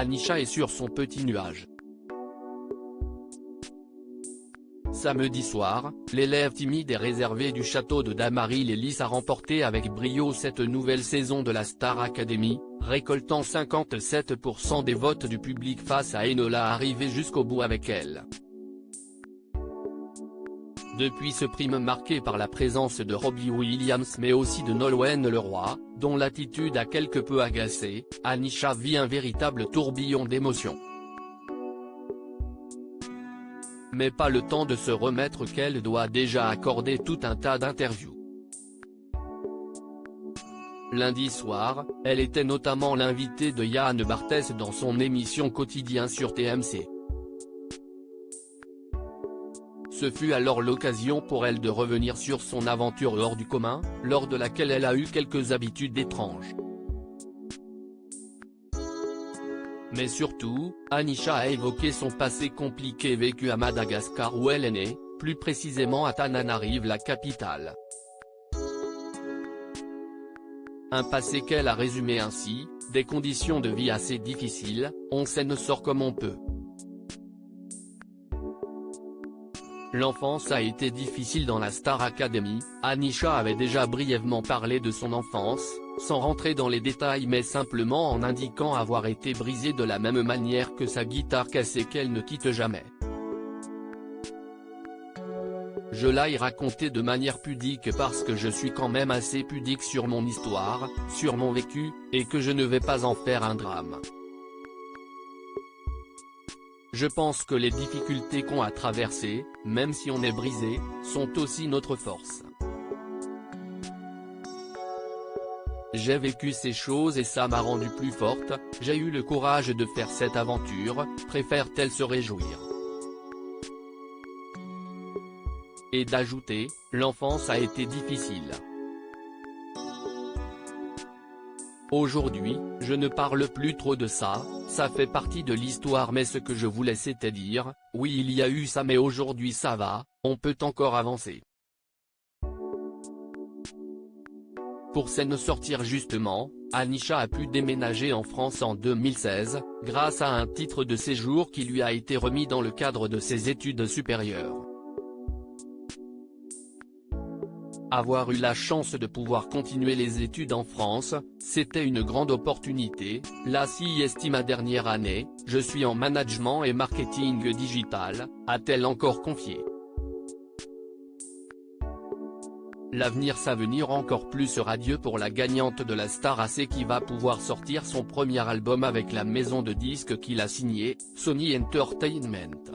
Anisha est sur son petit nuage. Samedi soir, l'élève timide et réservé du château de Damary-les-Lys a remporté avec brio cette nouvelle saison de la Star Academy, récoltant 57% des votes du public face à Enola arrivée jusqu'au bout avec elle. Depuis ce prime marqué par la présence de Robbie Williams mais aussi de Nolwenn Leroy, dont l'attitude a quelque peu agacé, Anisha vit un véritable tourbillon d'émotions. Mais pas le temps de se remettre qu'elle doit déjà accorder tout un tas d'interviews. Lundi soir, elle était notamment l'invitée de Yann Barthès dans son émission Quotidien sur TMC. Ce fut alors l'occasion pour elle de revenir sur son aventure hors du commun, lors de laquelle elle a eu quelques habitudes étranges. Mais surtout, Anisha a évoqué son passé compliqué vécu à Madagascar où elle est née, plus précisément à Tananarive la capitale. Un passé qu'elle a résumé ainsi, des conditions de vie assez difficiles, on s'en sort comme on peut. L'enfance a été difficile dans la Star Academy, Anisha avait déjà brièvement parlé de son enfance, sans rentrer dans les détails mais simplement en indiquant avoir été brisée de la même manière que sa guitare cassée qu'elle ne quitte jamais. Je l'ai raconté de manière pudique parce que je suis quand même assez pudique sur mon histoire, sur mon vécu, et que je ne vais pas en faire un drame. Je pense que les difficultés qu'on a traversées, même si on est brisé, sont aussi notre force. J'ai vécu ces choses et ça m'a rendue plus forte, j'ai eu le courage de faire cette aventure, préfère-t-elle se réjouir. Et d'ajouter, l'enfance a été difficile. Aujourd'hui, je ne parle plus trop de ça, ça fait partie de l'histoire mais ce que je voulais c'était dire, oui il y a eu ça mais aujourd'hui ça va, on peut encore avancer. Pour s'en sortir justement, Anisha a pu déménager en France en 2016, grâce à un titre de séjour qui lui a été remis dans le cadre de ses études supérieures. Avoir eu la chance de pouvoir continuer les études en France, c'était une grande opportunité, la si estime ma dernière année, je suis en management et marketing digital, a-t-elle encore confié. L'avenir s'avenir encore plus radieux pour la gagnante de la Star AC qui va pouvoir sortir son premier album avec la maison de disques qu'il a signé, Sony Entertainment.